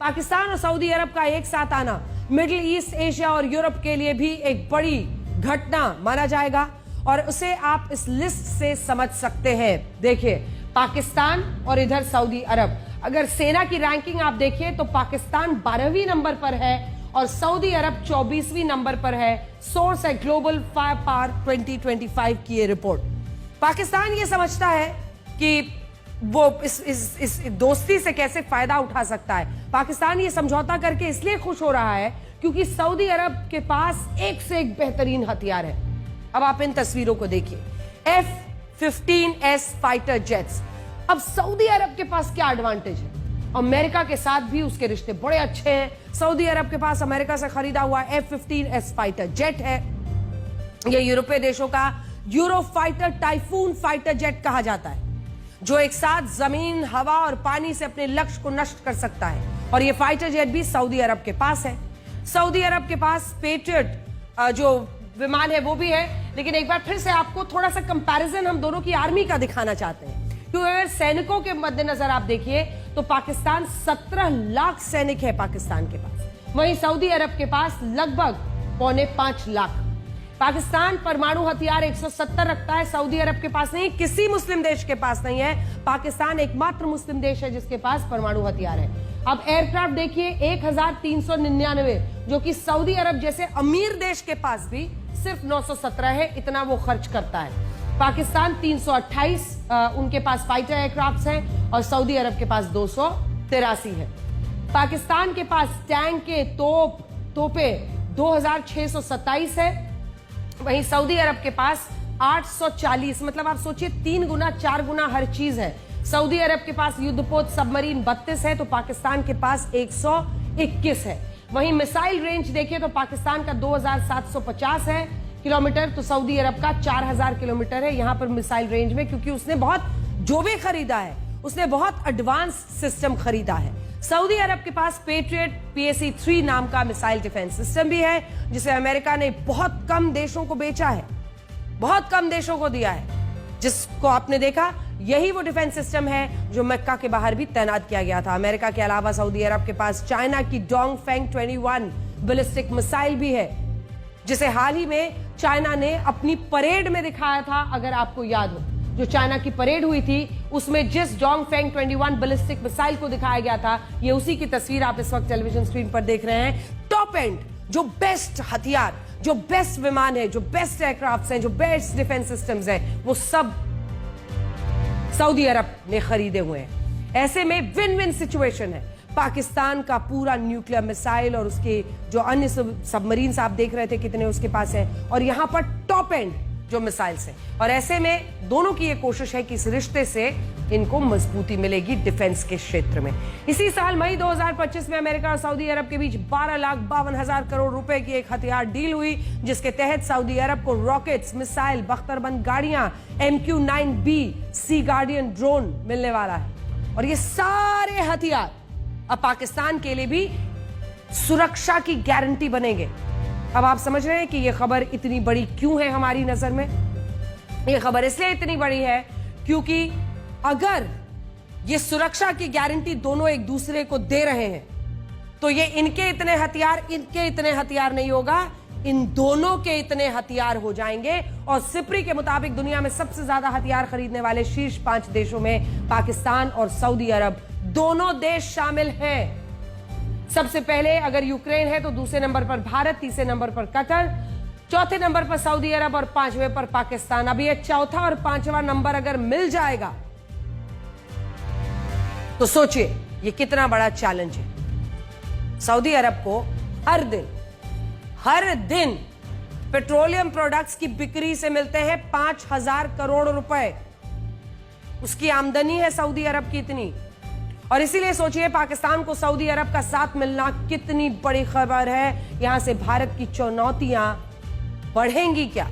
पाकिस्तान और सऊदी अरब का एक साथ आना मिडिल ईस्ट, एशिया और यूरोप के लिए भी एक बड़ी घटना माना जाएगा और उसे आप इस लिस्ट से समझ सकते हैं। देखिए, पाकिस्तान और इधर सऊदी अरब, अगर सेना की रैंकिंग आप देखिए तो पाकिस्तान 12वीं नंबर पर है और सऊदी अरब 24वीं नंबर पर है। सोर्स है ग्लोबल फायर पावर 2025 की ये रिपोर्ट। पाकिस्तान ये समझता है कि वो इस दोस्ती से कैसे फायदा उठा सकता है। पाकिस्तान ये समझौता करके इसलिए खुश हो रहा है क्योंकि सऊदी अरब के पास एक से एक बेहतरीन हथियार है। अब आप इन तस्वीरों को देखिए, F-15S फाइटर जेट्स। अब सऊदी अरब के पास क्या एडवांटेज है? अमेरिका के साथ भी उसके रिश्ते बड़े अच्छे हैं। सऊदी अरब के पास अमेरिका से खरीदा हुआ F-15S फाइटर जेट है। यह यूरोपीय देशों का euro fighter typhoon fighter jet कहा जाता है, जो एक साथ जमीन, हवा और पानी से अपने लक्ष्य को नष्ट कर सकता है। और यह फाइटर जेट भी सऊदी अरब के पास है। सऊदी अरब के पास पेट्रियट जो विमान है वो भी है। लेकिन एक बार फिर से आपको थोड़ा सा कंपैरिजन हम दोनों की आर्मी का दिखाना चाहते हैं, क्योंकि अगर सैनिकों के मद्देनजर आप देखिए तो पाकिस्तान 17 लाख सैनिक है पाकिस्तान के पास, वहीं सऊदी अरब के पास लगभग 4.25 लाख। पाकिस्तान परमाणु हथियार 170 रखता है, सऊदी अरब के पास नहीं, किसी मुस्लिम देश के पास नहीं है। पाकिस्तान एकमात्र मुस्लिम देश है जिसके पास परमाणु हथियार है। अब एयरक्राफ्ट देखिए 1399, जो कि सऊदी अरब जैसे अमीर देश के पास भी सिर्फ 917 है, इतना वो खर्च करता है। पाकिस्तान 328 उनके पास फाइटर एयरक्राफ्ट हैं और सऊदी अरब के पास 283 है। पाकिस्तान के पास टैंक के तोपे 2627 है, वहीं सऊदी अरब के पास 840, मतलब आप सोचिए 3 गुना 4 गुना हर चीज है। सऊदी अरब के पास युद्धपोत सबमरीन 32 है तो पाकिस्तान के पास 121 है। वहीं मिसाइल रेंज देखिए तो पाकिस्तान का 2750 है किलोमीटर, तो सऊदी अरब का 4000 किलोमीटर है यहां पर मिसाइल रेंज में, क्योंकि उसने जो भी खरीदा है उसने बहुत एडवांस सिस्टम खरीदा है। सऊदी अरब के पास पेट्रियट PAC-3 नाम का मिसाइल डिफेंस सिस्टम भी है, जिसे अमेरिका ने बहुत कम देशों को बेचा है, बहुत कम देशों को दिया है। जिसको आपने देखा, यही वो डिफेंस सिस्टम है जो मक्का के बाहर भी तैनात किया गया था। अमेरिका के अलावा सऊदी अरब के पास चाइना की डोंगफेंग 21 बैलिस्टिक मिसाइल भी है, जिसे हाल ही में चाइना ने अपनी परेड में दिखाया था। अगर आपको याद हो, जो चाइना की परेड हुई थी उसमें जिस डोंगफेंग 21 बैलिस्टिक मिसाइल को दिखाया गया था, ये उसी की तस्वीर आप इस वक्त टेलीविजन स्क्रीन पर देख रहे हैं। टॉप एंड जो बेस्ट हथियार, जो बेस्ट विमान है, जो बेस्ट एयरक्राफ्ट हैं, जो बेस्ट डिफेंस सिस्टम्स हैं, वो सब सऊदी अरब ने खरीदे हुए हैं। ऐसे में विन विन सिचुएशन है। पाकिस्तान का पूरा न्यूक्लियर मिसाइल और उसके जो अन्य सबमरीन आप देख रहे थे कितने उसके पास है, और यहां पर टॉप एंड जो मिसाइल्स हैं। और ऐसे में दोनों की ये कोशिश है कि इस रिश्ते से इनको मजबूती मिलेगी डिफेंस के क्षेत्र में। इसी साल मई 2025 में अमेरिका और सऊदी अरब के बीच 12,52,000 करोड़ रुपए की एक हथियार डील हुई, जिसके तहत सऊदी अरब को रॉकेट्स, मिसाइल, बख्तरबंद गाड़ियां, MQ-9B सी गार्डियन ड्रोन मिलने वाला है। और ये सारे हथियार अब पाकिस्तान के लिए भी सुरक्षा की गारंटी बनेंगे। अब आप समझ रहे हैं कि यह खबर इतनी बड़ी क्यों है हमारी नजर में। यह खबर इसलिए इतनी बड़ी है क्योंकि अगर ये सुरक्षा की गारंटी दोनों एक दूसरे को दे रहे हैं तो ये इनके इतने हथियार नहीं होगा, इन दोनों के इतने हथियार हो जाएंगे। और सिप्री के मुताबिक दुनिया में सबसे ज्यादा हथियार खरीदने वाले शीर्ष 5 देशों में पाकिस्तान और सऊदी अरब दोनों देश शामिल हैं। सबसे पहले अगर यूक्रेन है तो दूसरे नंबर पर भारत, तीसरे नंबर पर कतर, चौथे नंबर पर सऊदी अरब और 5वें पर पाकिस्तान। अभी ये चौथा और 5वां नंबर अगर मिल जाएगा तो सोचिए ये कितना बड़ा चैलेंज है। सऊदी अरब को हर दिन पेट्रोलियम प्रोडक्ट्स की बिक्री से मिलते हैं 5000 करोड़ रुपए। उसकी आमदनी है सऊदी अरब की इतनी। और इसीलिए सोचिए पाकिस्तान को सऊदी अरब का साथ मिलना कितनी बड़ी खबर है। यहां से भारत की चुनौतियां बढ़ेंगी क्या।